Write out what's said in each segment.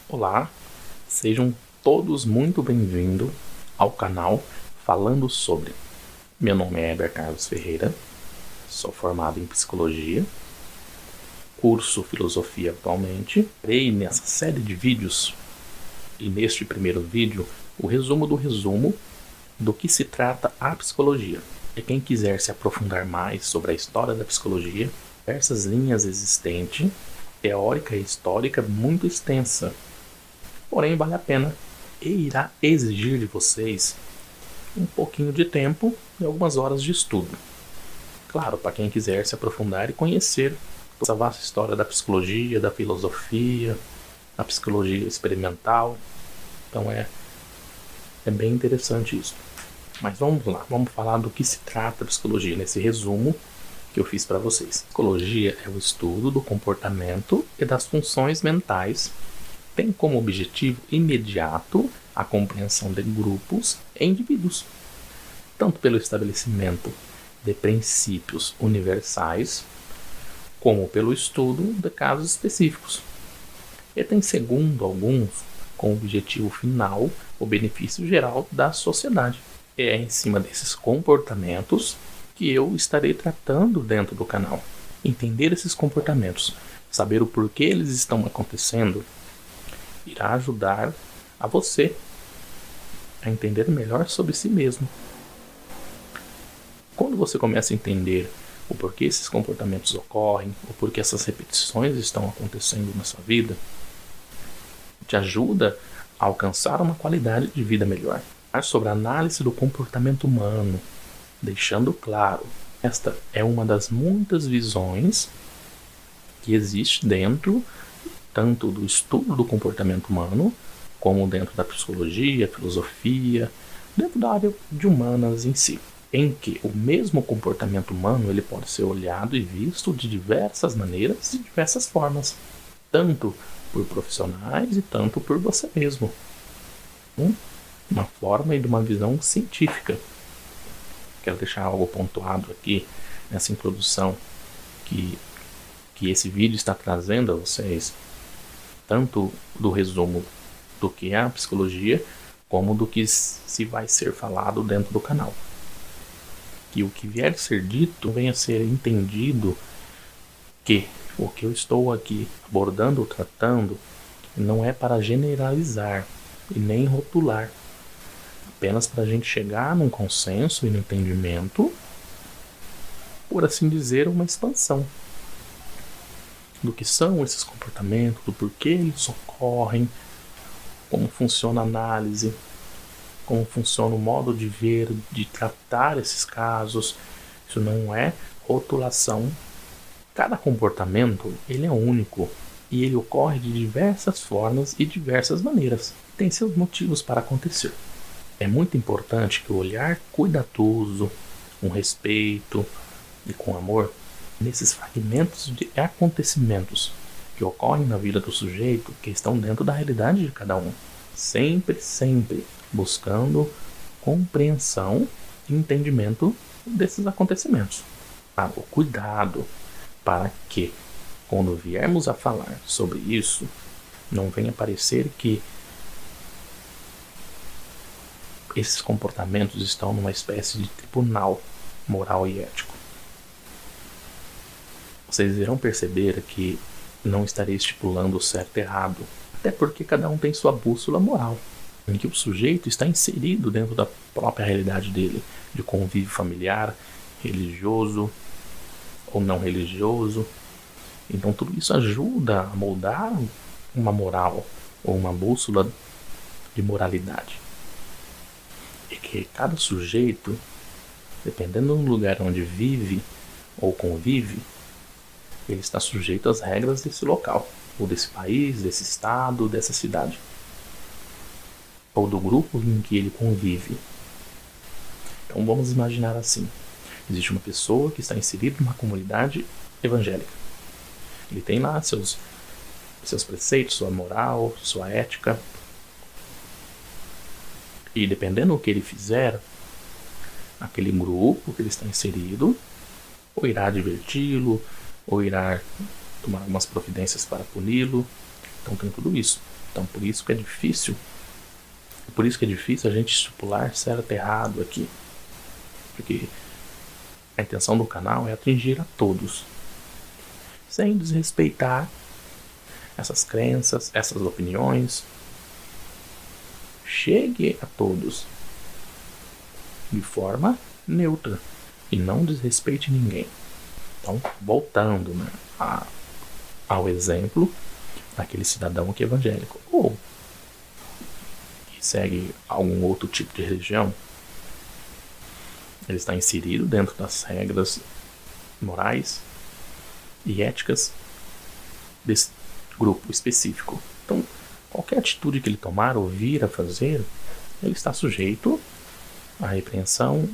Olá, sejam todos muito bem-vindos ao canal Falando Sobre. Meu nome é Heber Carlos Ferreira, sou formado em Psicologia, curso Filosofia atualmente. Farei nessa série de vídeos, e neste primeiro vídeo, o resumo do resumo do que se trata a psicologia. E quem quiser se aprofundar mais sobre a história da psicologia, diversas linhas existentes, teórica e histórica muito extensa, porém vale a pena e irá exigir de vocês um pouquinho de tempo e algumas horas de estudo. Claro, para quem quiser se aprofundar e conhecer essa vasta história da psicologia, da filosofia, da psicologia experimental. Então é bem interessante isso. Mas vamos lá, vamos falar do que se trata a psicologia nesse resumo que eu fiz para vocês. Psicologia é o estudo do comportamento e das funções mentais. Tem como objetivo imediato a compreensão de grupos e indivíduos, tanto pelo estabelecimento de princípios universais, como pelo estudo de casos específicos. E tem, segundo alguns, como objetivo final o benefício geral da sociedade. E é em cima desses comportamentos que eu estarei tratando dentro do canal. Entender esses comportamentos, saber o porquê eles estão acontecendo, irá ajudar a você a entender melhor sobre si mesmo. Quando você começa a entender o porquê esses comportamentos ocorrem, o porquê essas repetições estão acontecendo na sua vida, te ajuda a alcançar uma qualidade de vida melhor. Sobre a análise do comportamento humano, deixando claro, esta é uma das muitas visões que existe dentro tanto do estudo do comportamento humano, como dentro da psicologia, filosofia, dentro da área de humanas em si, em que o mesmo comportamento humano ele pode ser olhado e visto de diversas maneiras e diversas formas, tanto por profissionais e tanto por você mesmo. Uma forma e de uma visão científica. Quero deixar algo pontuado aqui nessa introdução que esse vídeo está trazendo a vocês, tanto do resumo do que é a psicologia, como do que se vai ser falado dentro do canal. Que o que vier a ser dito venha a ser entendido que o que eu estou aqui abordando ou tratando não é para generalizar e nem rotular, apenas para a gente chegar num consenso e no entendimento, por assim dizer, uma expansão do que são esses comportamentos, do porquê eles ocorrem, como funciona a análise, como funciona o modo de ver, de tratar esses casos. Isso não é rotulação. Cada comportamento ele é único e ele ocorre de diversas formas e diversas maneiras. Tem seus motivos para acontecer. É muito importante que o olhar cuidadoso, com respeito e com amor, nesses fragmentos de acontecimentos que ocorrem na vida do sujeito, que estão dentro da realidade de cada um. Sempre buscando compreensão e entendimento desses acontecimentos. O cuidado para que, quando viermos a falar sobre isso, não venha parecer que esses comportamentos estão numa espécie de tribunal moral e ético. Vocês irão perceber que não estarei estipulando o certo e errado, até porque cada um tem sua bússola moral, em que o sujeito está inserido dentro da própria realidade dele, de convívio familiar, religioso ou não religioso. Então tudo isso ajuda a moldar uma moral ou uma bússola de moralidade. E que cada sujeito, dependendo do lugar onde vive ou convive, ele está sujeito às regras desse local, ou desse país, desse estado, dessa cidade, ou do grupo em que ele convive. Então vamos imaginar assim: existe uma pessoa que está inserida numa comunidade evangélica. Ele tem lá seus preceitos, sua moral, sua ética. E dependendo do que ele fizer, aquele grupo que ele está inserido, ou irá diverti-lo, ou irá tomar algumas providências para puni-lo. Então tem tudo isso. Então, por isso que é difícil. Por isso que é difícil a gente estipular certo e errado aqui. Porque a intenção do canal é atingir a todos, sem desrespeitar essas crenças, essas opiniões. Chegue a todos de forma neutra e não desrespeite ninguém. Então, voltando, né, ao exemplo daquele cidadão que é evangélico ou que segue algum outro tipo de religião, ele está inserido dentro das regras morais e éticas desse grupo específico. Então, qualquer atitude que ele tomar ou vir a fazer, ele está sujeito à repreensão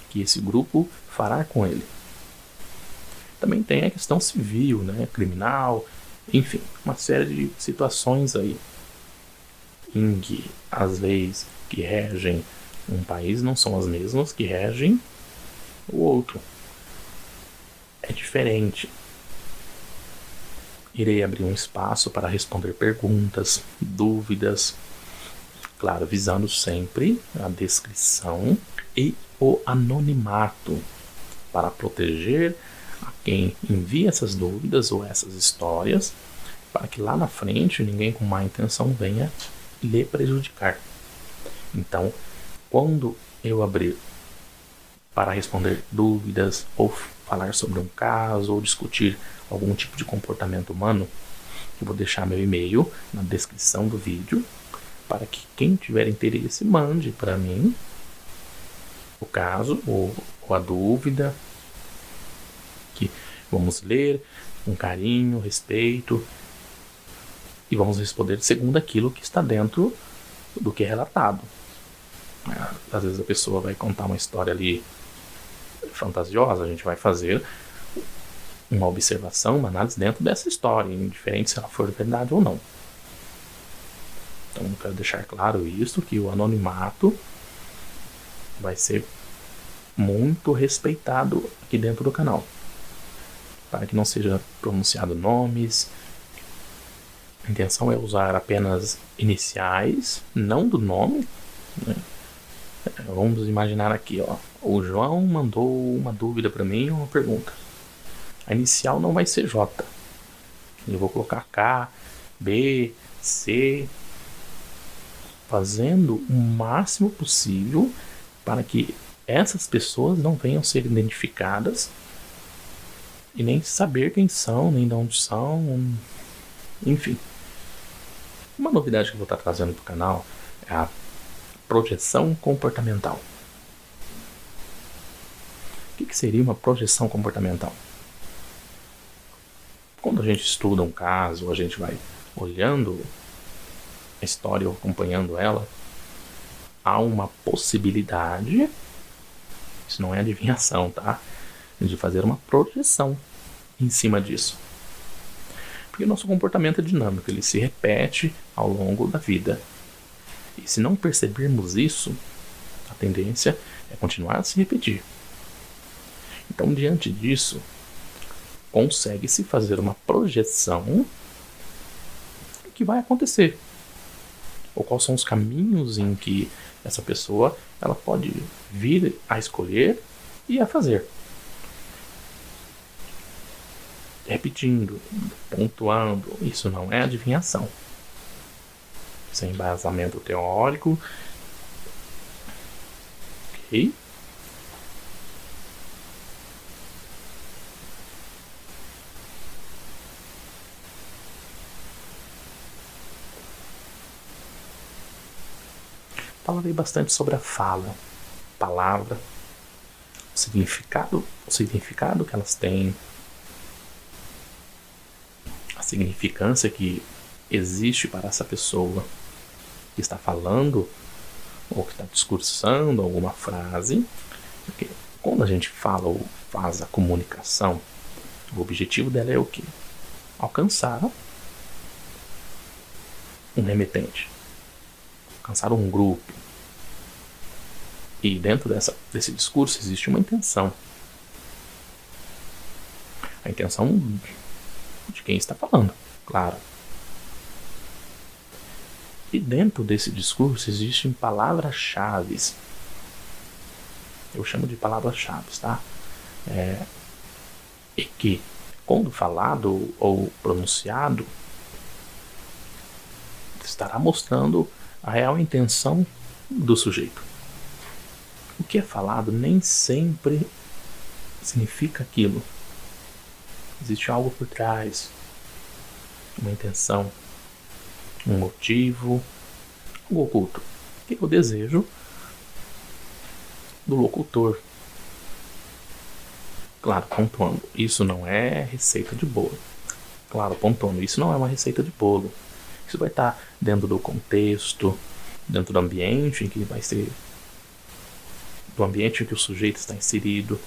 que esse grupo fará com ele. Também tem a questão civil, né, criminal, enfim, uma série de situações aí em que as leis que regem um país não são as mesmas que regem o outro. É diferente. Irei abrir um espaço para responder perguntas, dúvidas, claro, visando sempre a descrição e o anonimato para proteger a quem envia essas dúvidas ou essas histórias, para que lá na frente ninguém com má intenção venha lhe prejudicar. Então, quando eu abrir para responder dúvidas ou falar sobre um caso ou discutir algum tipo de comportamento humano, eu vou deixar meu e-mail na descrição do vídeo para que quem tiver interesse mande para mim o caso ou a dúvida, que vamos ler com carinho, respeito e vamos responder segundo aquilo que está dentro do que é relatado. Às vezes a pessoa vai contar uma história ali fantasiosa, a gente vai fazer uma observação, uma análise dentro dessa história, indiferente se ela for verdade ou não. Então eu quero deixar claro isso, que o anonimato vai ser muito respeitado aqui dentro do canal, para que não seja pronunciado nomes. A intenção é usar apenas iniciais, não do nome, né? Vamos imaginar aqui, ó, o João mandou uma dúvida para mim, uma pergunta. A inicial não vai ser J. Eu vou colocar K, B, C, fazendo o máximo possível para que essas pessoas não venham ser identificadas e nem saber quem são, nem de onde são, enfim. Uma novidade que eu vou estar trazendo para o canal é a projeção comportamental. O que seria uma projeção comportamental? Quando a gente estuda um caso, a gente vai olhando a história ou acompanhando ela, há uma possibilidade, isso não é adivinhação, tá? De fazer uma projeção em cima disso. Porque o nosso comportamento é dinâmico, ele se repete ao longo da vida. E se não percebermos isso, a tendência é continuar a se repetir. Então, diante disso, consegue-se fazer uma projeção do que vai acontecer. Ou quais são os caminhos em que essa pessoa ela pode vir a escolher e a fazer. Repetindo, pontuando, isso não é adivinhação. Isso é embasamento teórico. Ok? Falarei bastante sobre a fala, palavra, o significado que elas têm, a significância que existe para essa pessoa que está falando ou que está discursando alguma frase. Porque quando a gente fala ou faz a comunicação, o objetivo dela é o quê? Alcançar um remetente, alcançar um grupo. E dentro desse discurso existe uma intenção. A intenção de quem está falando, claro. E dentro desse discurso existem palavras-chave. Eu chamo de palavras-chave, tá? E que, quando falado ou pronunciado, estará mostrando a real intenção do sujeito. O que é falado nem sempre significa aquilo. Existe algo por trás, uma intenção, um motivo, algo oculto, que é o desejo do locutor. Claro, pontuando, isso não é receita de bolo. Claro, pontuando, isso não é uma receita de bolo. Isso vai estar dentro do contexto, dentro do ambiente em que vai ser, do ambiente em que o sujeito está inserido.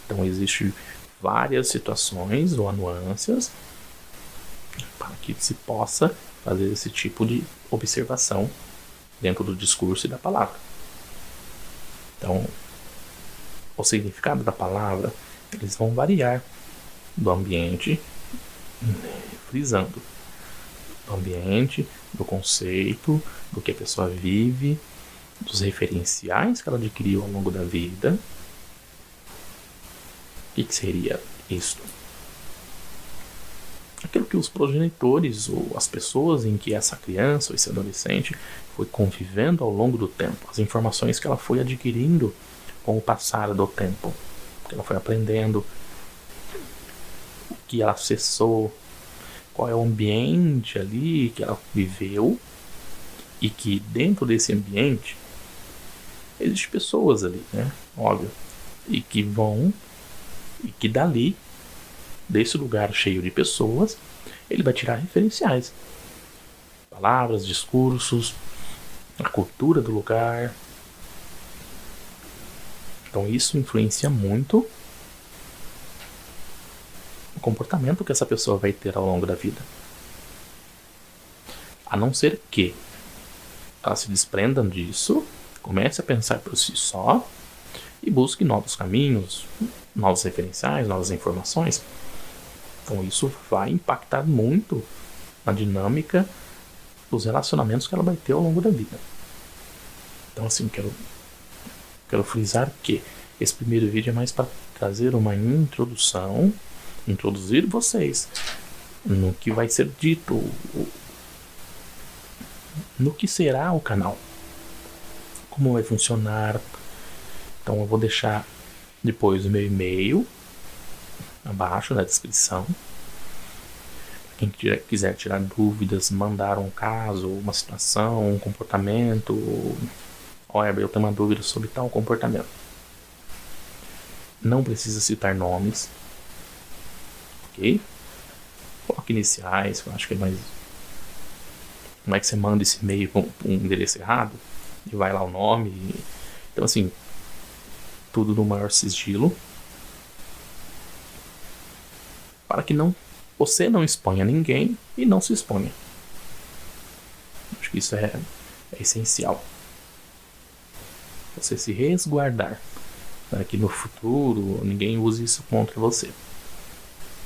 Então existem várias situações ou nuances para que se possa fazer esse tipo de observação dentro do discurso e da palavra. Então, o significado da palavra, eles vão variar do ambiente, frisando, do ambiente, do conceito, do que a pessoa vive, dos referenciais que ela adquiriu ao longo da vida. O que seria isto? Aquilo que os progenitores ou as pessoas em que essa criança ou esse adolescente foi convivendo ao longo do tempo, as informações que ela foi adquirindo com o passar do tempo, que ela foi aprendendo, o que ela acessou, qual é o ambiente ali que ela viveu, e que dentro desse ambiente existem pessoas ali, né? Óbvio, e que vão, e que dali, desse lugar cheio de pessoas, ele vai tirar referenciais, palavras, discursos, a cultura do lugar. Então isso influencia muito o comportamento que essa pessoa vai ter ao longo da vida. A não ser que ela se desprenda disso, comece a pensar por si só e busque novos caminhos, novos referenciais, novas informações. Então isso vai impactar muito na dinâmica dos relacionamentos que ela vai ter ao longo da vida. Então assim, quero frisar que esse primeiro vídeo é mais para trazer uma introdução, introduzir vocês no que vai ser dito, no que será o canal, como vai funcionar. Então eu vou deixar depois o meu e-mail abaixo na descrição. Quem quiser tirar dúvidas, mandar um caso, uma situação, um comportamento. Olha, eu tenho uma dúvida sobre tal comportamento. Não precisa citar nomes, ok? Coloque iniciais, eu acho que é mais. Como é que você manda esse e-mail com um endereço errado? E vai lá o nome. Então assim, tudo no maior sigilo, para que você não exponha ninguém e não se exponha. Acho que isso é essencial. Você se resguardar, para que no futuro ninguém use isso contra você.